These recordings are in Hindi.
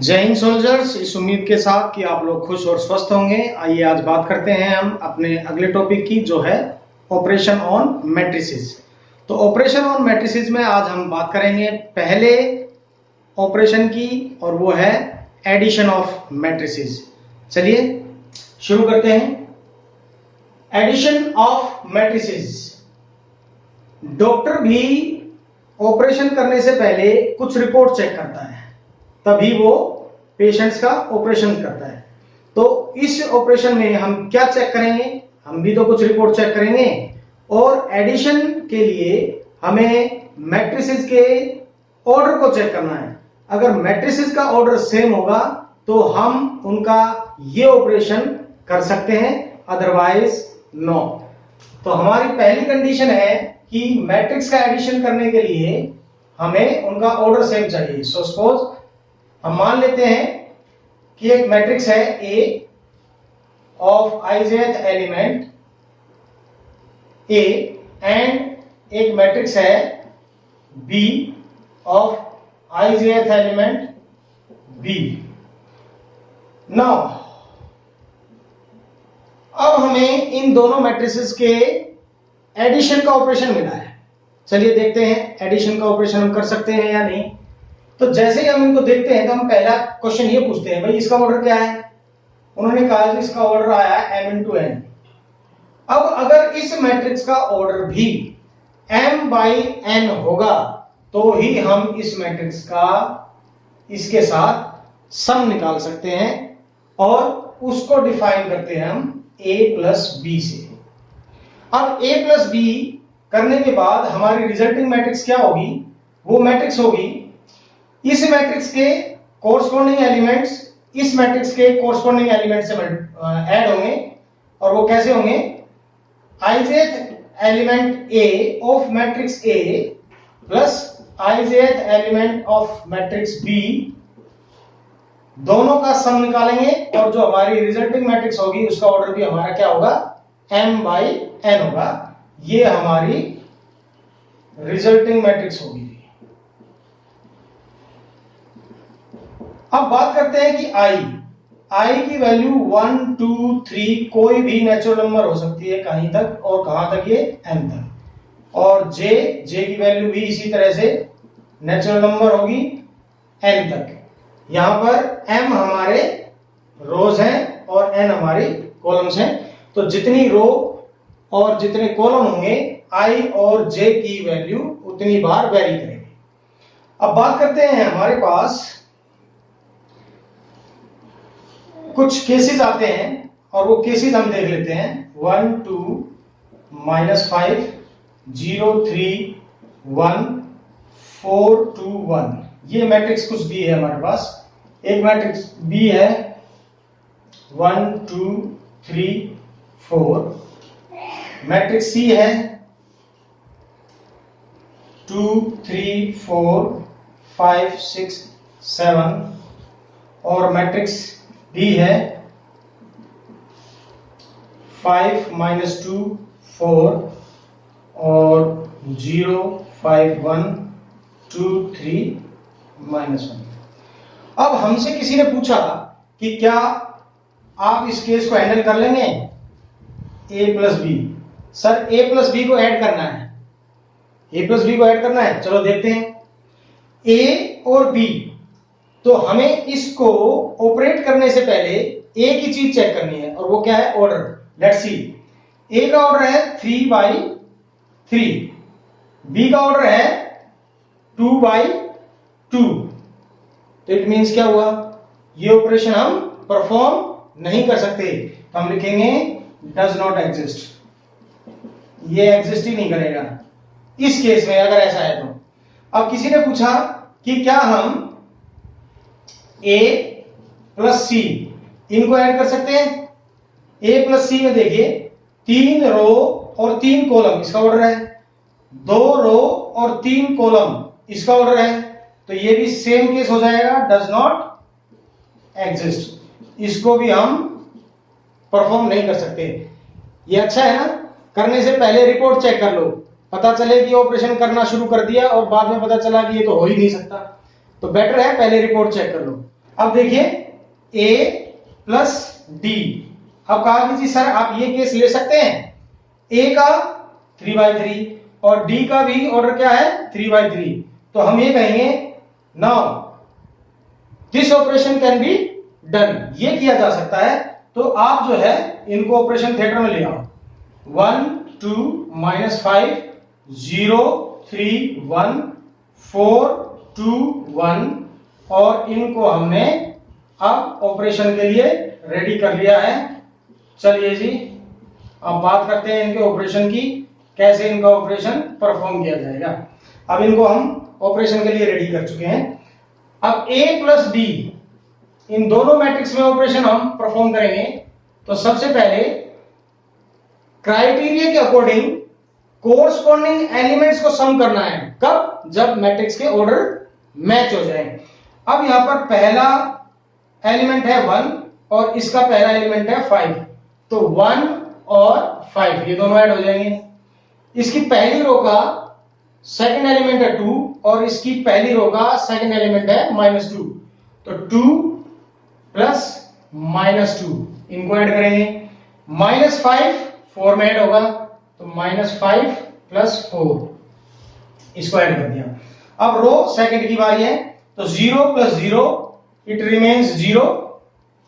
जय हिंद सोल्जर्स। इस उम्मीद के साथ कि आप लोग खुश और स्वस्थ होंगे, आइए आज बात करते हैं हम अपने अगले टॉपिक की, जो है ऑपरेशन ऑन मैट्रिसेस। तो ऑपरेशन ऑन मैट्रिसेस में आज हम बात करेंगे पहले ऑपरेशन की, और वो है एडिशन ऑफ मैट्रिसेस। चलिए शुरू करते हैं। Addition of matrices. डॉक्टर भी ऑपरेशन करने से पहले कुछ रिपोर्ट चेक करता है, तभी वो पेशेंट्स का ऑपरेशन करता है। तो इस ऑपरेशन में हम क्या चेक करेंगे? हम भी तो कुछ रिपोर्ट चेक करेंगे, और एडिशन के लिए हमें मैट्रिसेस के ऑर्डर को चेक करना है। अगर मैट्रिसेस का ऑर्डर सेम होगा तो हम उनका ये ऑपरेशन कर सकते हैं, अदरवाइज नो। तो हमारी पहली कंडीशन है कि मैट्रिक्स का एडिशन करने के लिए हमें उनका ऑर्डर सेम चाहिए। सो सपोज हम मान लेते हैं कि एक मैट्रिक्स है A of ijth element A and एक मैट्रिक्स है B of ijth element B। Now अब हमें इन दोनों मैट्रिसेस के एडिशन का ऑपरेशन मिला है। चलिए देखते हैं एडिशन का ऑपरेशन हम कर सकते हैं या नहीं। तो जैसे ही हम इनको देखते हैं तो हम पहला क्वेश्चन ये पूछते हैं, भाई इसका ऑर्डर क्या है? उन्होंने कहा इसका ऑर्डर आया m into n। अब अगर इस मैट्रिक्स का ऑर्डर भी m by n होगा तो ही हम इस मैट्रिक्स का इसके साथ सम निकाल सकते हैं, और उसको डिफाइन करते हैं हम a plus b से। अब a plus b करने के बाद हमारी रिजल्टिंग मैट्रिक्स क्या होगी? वो मैट्रिक्स होगी इस मैट्रिक्स के कोरस्पॉन्डिंग एलिमेंट्स इस मैट्रिक्स के कोरस्पॉन्डिंग एलिमेंट से ऐड होंगे, और वो कैसे होंगे? ijth element A of matrix A plus ijth element of matrix B, दोनों का सम निकालेंगे, और जो हमारी रिजल्टिंग मैट्रिक्स होगी उसका ऑर्डर भी हमारा क्या होगा? m by n होगा। ये हमारी रिजल्टिंग मैट्रिक्स होगी। अब बात करते हैं कि i की वैल्यू 1 2 3 कोई भी नेचुरल नंबर हो सकती है कहीं तक, और कहां तक? ये m तक। और j की वैल्यू भी इसी तरह से नेचुरल नंबर होगी n तक। यहां पर m हमारे रोज हैं और n हमारी कॉलम्स हैं। तो जितनी रो और जितने कॉलम होंगे i और j की वैल्यू उतनी बार वेरी करेगी। अब बात करते हैं, हमारे पास कुछ केसेस आते हैं और वो केसेस हम देख लेते हैं। 1 2 -5 0 3 1 4 2 1। ये मैट्रिक्स कुछ भी है हमारे पास। एक मैट्रिक्स B है 1 2 3 4। मैट्रिक्स C है 2 3 4 5 6 7। और मैट्रिक्स D है 5 -2 4 और 0 5 1 2 3 -1। अब हमसे किसी ने पूछा कि क्या आप इस केस को हैंडल कर लेंगे? a plus b। Sir a plus b को ऐड करना है, a plus b को ऐड करना है। चलो देखते हैं। a और b, तो हमें इसको ऑपरेट करने से पहले A की चीज चेक करनी है, और वो क्या है? ऑर्डर। Let's see. A का ऑर्डर है 3 by 3, B का ऑर्डर है 2 by 2। तो इट मींस क्या हुआ? ये ऑपरेशन हम परफॉर्म नहीं कर सकते। तो हम लिखेंगे डज नॉट एग्जिस्ट। ये एग्जिस्ट ही नहीं करेगा इस केस में, अगर ऐसा है तो। अब किसी ने पूछा कि क्या हम A प्लस C इनको ऐड कर सकते हैं? A प्लस C में देखिए 3 रो और 3 कॉलम इसका ऑर्डर है, 2 रो और 3 कॉलम इसका ऑर्डर है। तो ये भी सेम केस हो जाएगा, डज नॉट एग्जिस्ट। इसको भी हम परफॉर्म नहीं कर सकते। ये अच्छा है ना? करने से पहले रिपोर्ट चेक कर लो, पता चले कि ऑपरेशन करना शुरू कर दिया और बाद में पता चला कि ये तो हो ही नहीं सकता। तो बेटर है पहले रिपोर्ट चेक कर लो। अब देखिए a प्लस d। अब कहा कि जी सर आप ये केस ले सकते हैं, a का 3/3 और d का भी ऑर्डर क्या है 3/3, तो हम ये कहेंगे now this operation can be done, ये किया जा सकता है। तो आप जो है इनको ऑपरेशन थिएटर में ले आओ, 1 2 -5 0 3 1 4 2 1, और इनको हमने अब ऑपरेशन के लिए रेडी कर लिया है। चलिए जी अब बात करते हैं इनके ऑपरेशन की, कैसे इनका ऑपरेशन परफॉर्म किया जाएगा। अब इनको हम ऑपरेशन के लिए रेडी कर चुके हैं। अब a प्लस डी, इन दोनों मैट्रिक्स में ऑपरेशन हम परफॉर्म करेंगे। तो सबसे पहले क्राइटेरिया के अकॉर्डिंग कोरस्पॉन्डिंग एलिमेंट्स को सम करना है। कब? जब मैट्रिक्स के ऑर्डर मैच हो जाए। अब यहां पर पहला एलिमेंट है 1 और इसका पहला एलिमेंट है 5, तो 1 और 5 ये दोनों ऐड हो जाएंगे। इसकी पहली रो का सेकंड एलिमेंट है 2 और इसकी पहली रो का सेकंड एलिमेंट है -2, तो 2 प्लस -2 इनको ऐड करेंगे। -5 4 में ऐड होगा, तो -5 प्लस 4 इसको ऐड कर दिया। अब रो सेकंड की बारी है, तो 0 plus 0 it remains 0,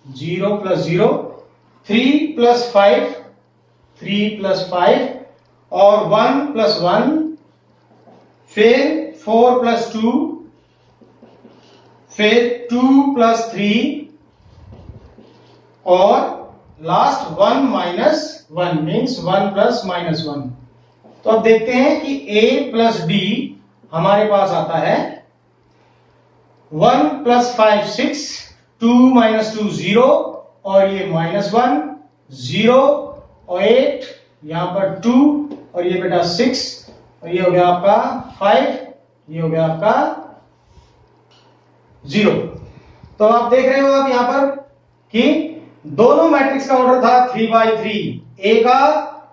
0 plus 0, 3 plus 5 3 plus 5 और 1 प्लस 1, फिर 4 प्लस 2, फिर 2 प्लस 3 और लास्ट 1 माइनस 1 मीन्स 1 प्लस -1। तो अब देखते हैं कि a प्लस d हमारे पास आता है 1 प्लस 5 6, 2 माइनस 2 0 और ये -1 0 और 8, यहां पर 2 और ये बेटा 6 और ये हो गया आपका 5, ये हो गया आपका 0। तो आप देख रहे हो आप यहां पर कि दोनों मैट्रिक्स का ऑर्डर था 3/3, a का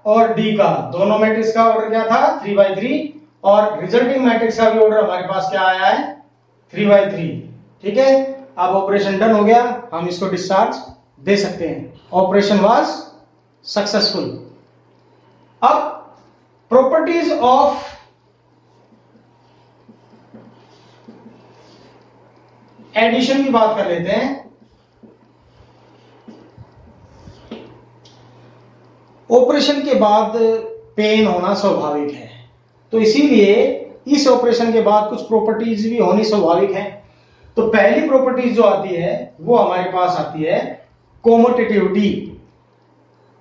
और d का, दोनों मैट्रिक्स का ऑर्डर क्या था 3/3 और रिजल्टिंग मैट्रिक्स का भी ऑर्डर हमारे पास क्या आया है 3/3। ठीक है, अब ऑपरेशन डन हो गया, हम इसको डिस्चार्ज दे सकते हैं। Operation was successful. अब प्रॉपर्टीज ऑफ एडिशन की बात कर लेते हैं। ऑपरेशन के बाद पेन होना स्वाभाविक है, तो इसीलिए इस ऑपरेशन के बाद कुछ प्रॉपर्टीज भी होनी स्वाभाविक है। तो पहली प्रॉपर्टीज जो आती है वो हमारे पास आती है कोमोटेटिविटी।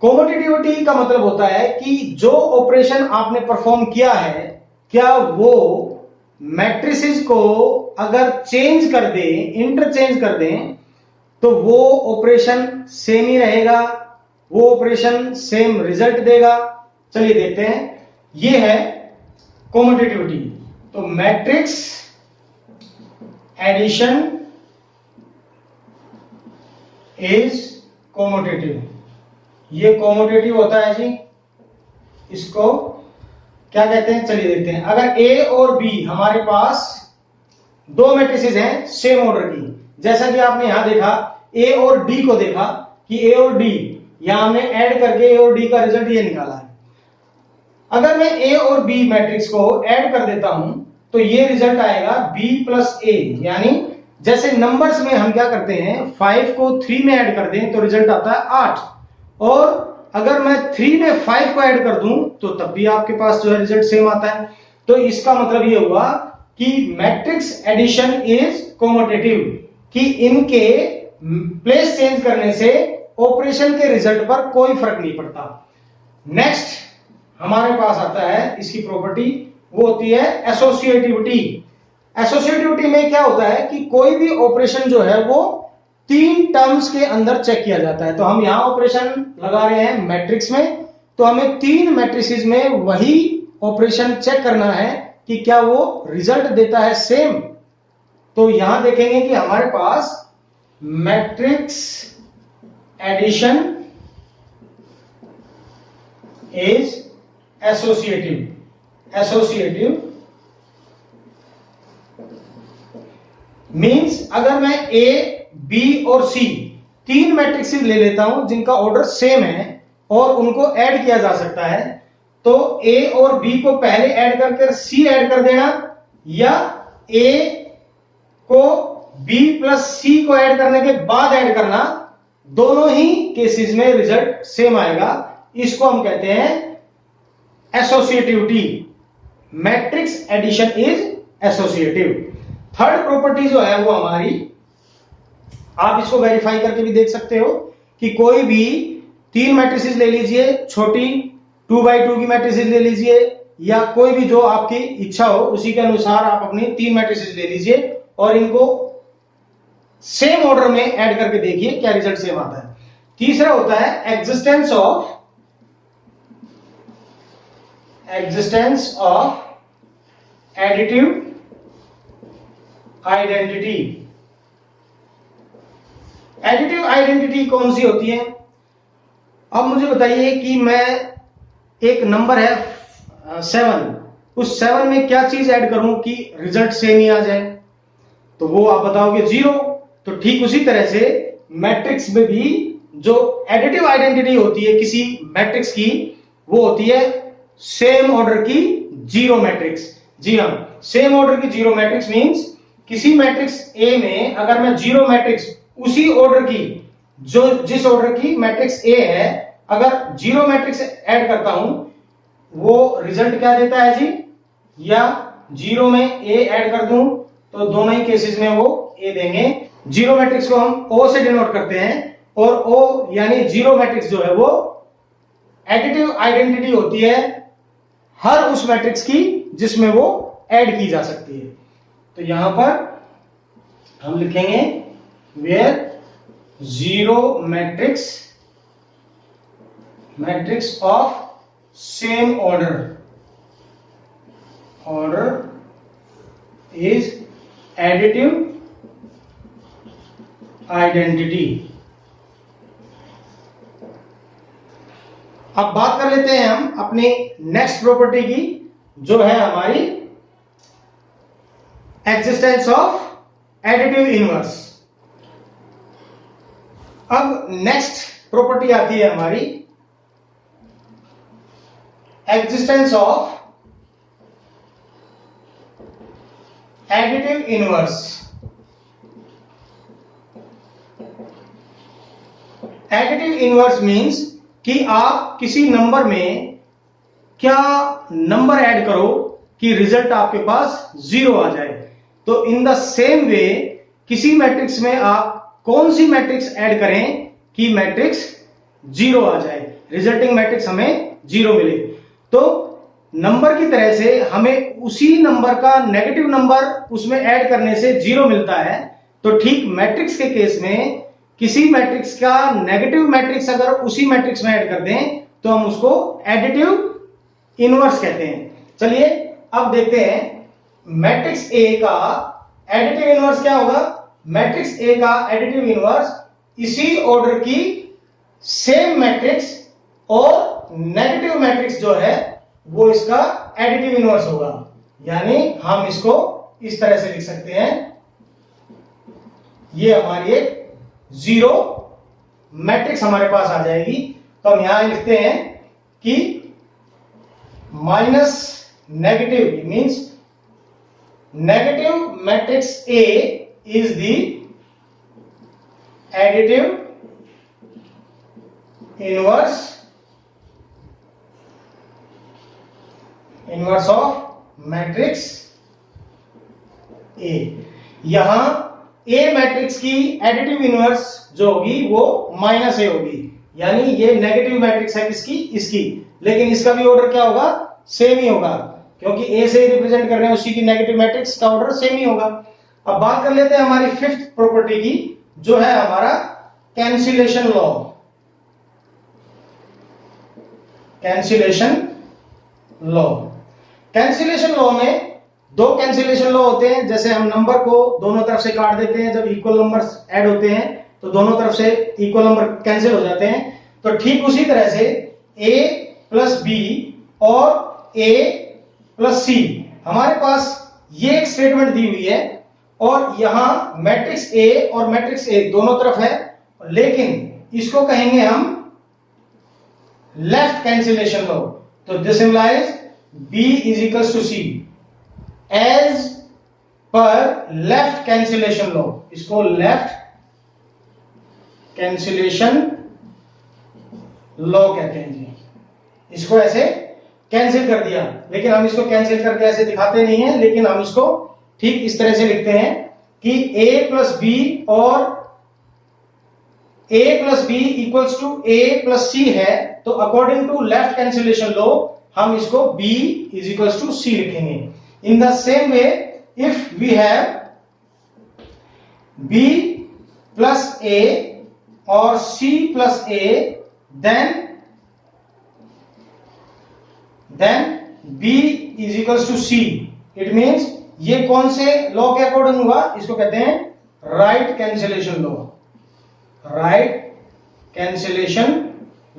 कोमोटेटिविटी का मतलब होता है कि जो ऑपरेशन आपने परफॉर्म किया है, क्या वो मैट्रिसेस को अगर चेंज कर दें, इंटरचेंज कर दें, तो वो ऑपरेशन सेम ही रहेगा, वो ऑपरेशन सेम रिजल्ट देगा। चलिए देखते हैं, ये है कोमोटेटिविटी। तो मैट्रिक्स एडिशन इज कोमोटेटिव, ये कोमोटेटिव होता है जी। इसको क्या कहते हैं, चलिए देखते हैं। अगर A और B हमारे पास दो मैट्रिसेस हैं सेम ऑर्डर की, जैसा कि आपने यहां देखा A और D को देखा कि A और D, यहां हमने ऐड करके A और D का रिजल्ट ये निकाला है। अगर मैं A और B मैट्रिक्स को ऐड कर देता हूं तो ये रिजल्ट आएगा B प्लस A, यानी जैसे नंबर्स में हम क्या करते हैं 5 को 3 में ऐड कर दें तो रिजल्ट आता है 8, और अगर मैं 3 में 5 को ऐड कर दूं तो तब भी आपके पास जो है रिजल्ट सेम आता है। तो इसका मतलब ये हुआ कि मैट्रिक्स एडिशन इज कोमोटेटिव, कि इनके प्लेस चेंज करने से ऑपरेशन के रिजल्ट पर कोई फर्क नहीं पड़ता। नेक्स्ट हमारे पास आता है इसकी प्रॉपर्टी, वो होती है एसोसिएटिविटी। एसोसिएटिविटी में क्या होता है कि कोई भी ऑपरेशन जो है वो 3 टर्म्स के अंदर चेक किया जाता है। तो हम यहां ऑपरेशन लगा रहे हैं मैट्रिक्स में, तो हमें 3 मैट्रिसेस में वही ऑपरेशन चेक करना है कि क्या वो रिजल्ट देता है सेम। तो यहां देखेंगे कि हमारे पास matrix addition is associative. Associative means अगर मैं A बी और सी तीन मैट्रिक्सेस ले लेता हूं जिनका ऑर्डर सेम है और उनको ऐड किया जा सकता है, तो ए और बी को पहले ऐड करके सी ऐड कर देना, या ए को बी प्लस सी को ऐड करने के बाद ऐड करना, दोनों ही केसेस में रिजल्ट सेम आएगा। इसको हम कहते हैं associativity. Matrix addition is associative. Third property जो है वो हमारी, आप इसको वेरीफाई करके भी देख सकते हो कि कोई भी तीन मैट्रिसेस ले लीजिए, छोटी 2x2 की मैट्रिसेस ले लीजिए, या कोई भी जो आपकी इच्छा हो उसी के अनुसार आप अपनी तीन मैट्रिसेस ले लीजिए और इनको सेम ऑर्डर में ऐड करके देखिए क्या रिजल्ट सेम आता है। तीसरा होता है existence of additive identity. Additive identity कौन सी होती है? अब मुझे बताइए कि मैं एक नंबर है 7, उस 7 में क्या चीज ऐड करूं कि रिजल्ट सेम ही आ जाए, तो वो आप बताओगे 0। तो ठीक उसी तरह से मैट्रिक्स में भी जो एडिटिव आइडेंटिटी होती है किसी मैट्रिक्स की, वो होती है सेम ऑर्डर की जीरो मैट्रिक्स। जी हां, सेम ऑर्डर की जीरो मैट्रिक्स मींस किसी मैट्रिक्स ए में अगर मैं जीरो मैट्रिक्स उसी ऑर्डर की, जो जिस ऑर्डर की मैट्रिक्स ए है, अगर जीरो मैट्रिक्स ऐड करता हूं, वो रिजल्ट क्या देता है जी? या जीरो में ए ऐड कर दूं तो दोनों ही केसेस में वो ए देंगे। जीरो मैट्रिक्स को हम ओ से डिनोट करते हैं, और ओ यानी जीरो मैट्रिक्स जो है वो एडिटिव आइडेंटिटी होती है हर उस मैट्रिक्स की जिसमें वो ऐड की जा सकती है। तो यहां पर हम लिखेंगे where zero matrix of same order is additive identity. अब बात कर लेते हैं हम अपनी नेक्स्ट प्रॉपर्टी की, जो है हमारी एग्जिस्टेंस ऑफ एडिटिव इनवर्स। अब नेक्स्ट प्रॉपर्टी आती है हमारी existence of additive inverse. Additive inverse means कि आप किसी नंबर में क्या नंबर ऐड करो कि रिजल्ट आपके पास 0 आ जाए। तो इन द सेम वे किसी मैट्रिक्स में आप कौन सी मैट्रिक्स ऐड करें कि मैट्रिक्स 0 आ जाए, रिजल्टिंग मैट्रिक्स हमें 0 मिले। तो नंबर की तरह से हमें उसी नंबर का नेगेटिव नंबर उसमें ऐड करने से 0 मिलता है। तो ठीक मैट्रिक्स के केस में किसी मैट्रिक्स का नेगेटिव मैट्रिक्स अगर उसी मैट्रिक्स में ऐड कर दें तो हम उसको एडिटिव इनवर्स कहते हैं। चलिए अब देखते हैं मैट्रिक्स ए का एडिटिव इनवर्स क्या होगा। मैट्रिक्स ए का एडिटिव इनवर्स इसी ऑर्डर की सेम मैट्रिक्स और नेगेटिव मैट्रिक्स जो है वो इसका एडिटिव इनवर्स होगा। यानी हम इसको इस तरह से लिख सकते हैं, ये हमारी एक 0 मैट्रिक्स हमारे पास आ जाएगी। तो हम यहां लिखते हैं कि minus negative means negative matrix A is the additive inverse of matrix A. यहां ए मैट्रिक्स की एडिटिव इनवर्स जो होगी वो माइनस ए होगी, यानी ये नेगेटिव मैट्रिक्स है किसकी? इसकी। लेकिन इसका भी ऑर्डर क्या होगा? सेम ही होगा, क्योंकि ए से रिप्रेजेंट कर रहे हैं उसी की नेगेटिव मैट्रिक्स का ऑर्डर सेम ही होगा। अब बात कर लेते हैं हमारी फिफ्थ प्रॉपर्टी की, जो है हमारा कैंसिलेशन लॉ। कैंसिलेशन लॉ में दो कैंसिलेशन लॉ होते हैं। जैसे हम नंबर को दोनों तरफ से काट देते हैं, जब इक्वल नंबर्स ऐड होते हैं तो दोनों तरफ से इक्वल नंबर कैंसिल हो जाते हैं। तो ठीक उसी तरह से a प्लस बी और a प्लस सी, हमारे पास ये एक स्टेटमेंट दी हुई है और यहां मैट्रिक्स ए और मैट्रिक्स ए दोनों तरफ है, लेकिन इसको कहेंगे हम लेफ्ट कैंसिलेशन लॉ। तो this implies B is equals to C as पर लेफ्ट कैंसिलेशन लॉ। इसको लेफ्ट कैंसिलेशन लॉ कहते हैं जी। इसको ऐसे कैंसिल कर दिया, लेकिन हम इसको कैंसिल करके ऐसे दिखाते नहीं है, लेकिन हम इसको ठीक इस तरह से लिखते हैं कि a प्लस बी और a plus B equals to a plus C है। तो according to left cancellation law हम इसको b is equals to C लिखेंगे। In the same way if we have b plus a और c plus a then b is equals to c। It means ये कौन से लॉ के अकॉर्डिंग हुआ? इसको कहते हैं right cancellation law. Right cancellation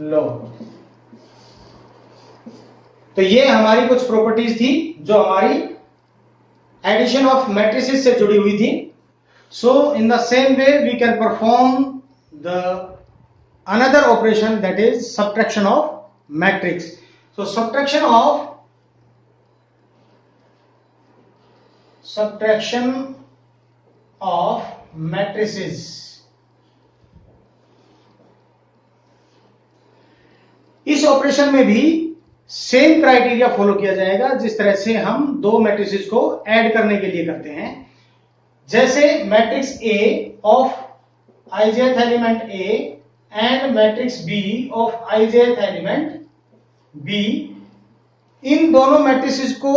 law. तो ये हमारी कुछ प्रॉपर्टीज थी जो हमारी एडिशन ऑफ मैट्रिसेस से जुड़ी हुई थी। So in the same way we can perform the another operation, that is subtraction of matrix. So subtraction of matrices। इस ऑपरेशन में भी सेम क्राइटेरिया फॉलो किया जाएगा जिस तरह से हम दो मैट्रिसेस को ऐड करने के लिए करते हैं। जैसे matrix A of ijth element A and matrix B of ijth element B, इन दोनों मैट्रिसेस को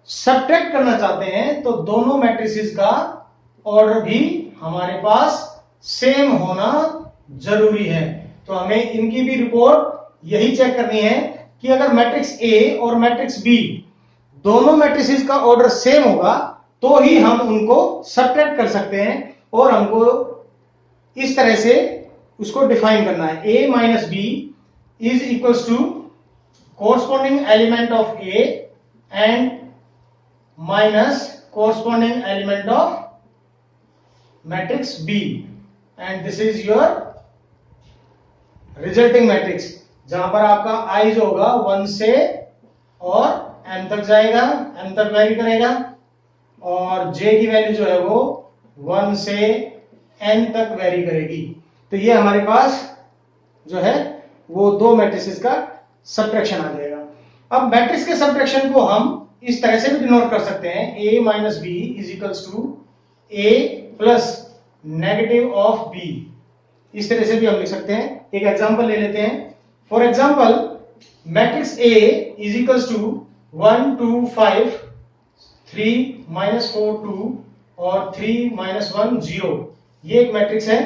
सब्ट्रैक्ट करना चाहते हैं तो दोनों मैट्रिसेस का ऑर्डर भी हमारे पास सेम होना जरूरी है। तो हमें इनकी भी रिपोर्ट यही चेक करनी है कि अगर मैट्रिक्स A और मैट्रिक्स B दोनों मैट्रिसेस का ऑर्डर सेम होगा तो ही हम उनको सब्ट्रैक्ट कर सकते हैं, और हमको इस तरह से उसको डिफाइन करना है। A minus B is equals to corresponding element of A and minus corresponding element of matrix B, and this is your resulting matrix, जहां पर आपका I जो होगा 1 से और n तक जाएगा, n तक वैरी करेगा, और J की वैल्यू जो है वो 1 से n तक वैरी करेगी। तो ये हमारे पास जो है वो दो मैट्रिसेस का सब्ट्रैक्शन आ जाएगा। अब मैट्रिक्स के सब्ट्रैक्शन को हम इस तरह से भी डिनोट कर सकते हैं, A minus B is equals to A plus negative of B। इस तरह से भी हम लिख सकते हैं। एक एग्जांपल ले लेते हैं। For example matrix A is equals to 1 2 5 3 minus 4 2 और 3 माइनस 1 0, ये एक मैट्रिक्स है।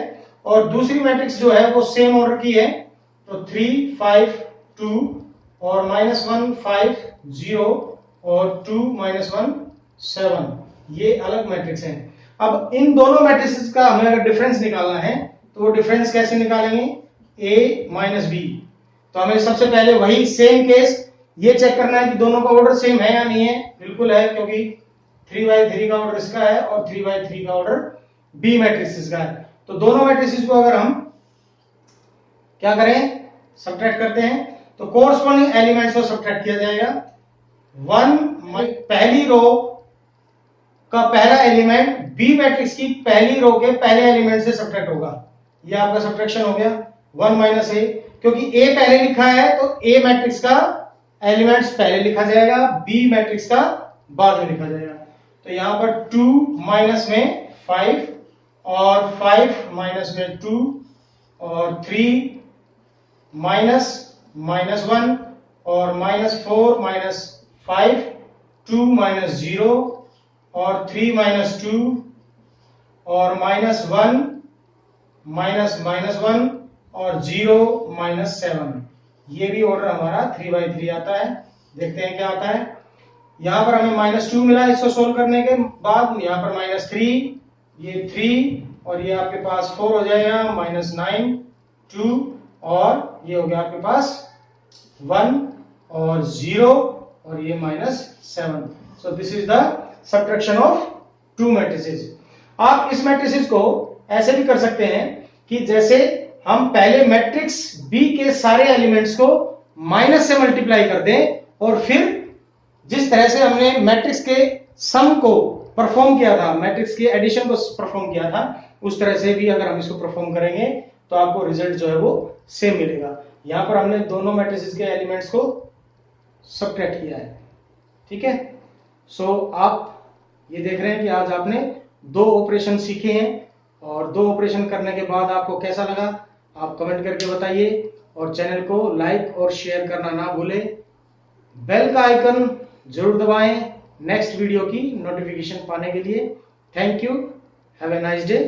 और दूसरी मैट्रिक्स जो है वो सेम ऑर्डर की है, तो 3 5 2 और माइनस 1 5 0 और 2 माइनस 1 7, ये अलग मैट्रिक्स है। अब इन दोनों मैट्रिक्स का हमें अगर डिफरेंस निकालना है तो वो डिफरेंस कैसे निकालेंगे? A minus B. तो हमें सबसे पहले वही सेम केस ये चेक करना है कि दोनों का ऑर्डर सेम है या नहीं है। बिल्कुल है, क्योंकि 3/3 का ऑर्डर इसका है और 3/3 का ऑर्डर B मैट्रिक्स का है। तो दोनों मैट्रिसेस को अगर हम क्या करें, सब्ट्रैक्ट करते हैं, तो कोरस्पॉन्डिंग एलिमेंट्स को सब्ट्रैक्ट किया जाएगा। 1 पहली रो का पहला एलिमेंट B मैट्रिक्स की पहली रो के पहले एलिमेंट से सब्ट्रैक्ट होगा। ये आपका सब्ट्रैक्शन हो गया 1 माइनस A, क्योंकि A पहले लिखा है तो A मैट्रिक्स का एलिमेंट्स पहले लिखा जाएगा, B मैट्रिक्स का बाद में लिखा जाएगा। तो यहां पर 2 माइनस में 5 और 5 माइनस में 2 और 3 माइनस -1 और -4 माइनस 5 2 माइनस 0 और 3 माइनस 2 और -1 माइनस -1 और 0 माइनस 7। ये भी ऑर्डर हमारा 3/3 आता है। देखते हैं क्या आता है। यहां पर हमें -2 मिला इसको सोल्व करने के बाद, यहां पर -3, ये 3 और ये आपके पास 4 हो जाएगा, -9 2 और ये हो गया आपके पास 1 और 0 और ये -7। So this is the subtraction of to matrices. आप इस मैट्रिसेस को ऐसे भी कर सकते हैं कि जैसे हम पहले मैट्रिक्स बी के सारे एलिमेंट्स को माइनस से मल्टीप्लाई कर दें और फिर जिस तरह से हमने मैट्रिक्स के सम को परफॉर्म किया था, मैट्रिक्स के एडिशन को परफॉर्म किया था, उस तरह से भी अगर हम इसको परफॉर्म करेंगे तो आपको रिजल्ट जो है वो सेम मिलेगा। यहां पर हमने दोनों मैट्रिसेस के एलिमेंट्स को सबट्रैक्ट किया है। ठीक है, सो आप ये देख रहे हैं कि आज आपने 2 ऑपरेशन सीखे हैं और 2 ऑपरेशन करने के बाद आपको कैसा लगा आप कमेंट करके बताइए और चैनल को लाइक और शेयर करना ना भूलें। बेल का आइकन जरूर दबाएं नेक्स्ट वीडियो की नोटिफिकेशन पाने के लिए। Thank you, have a nice day.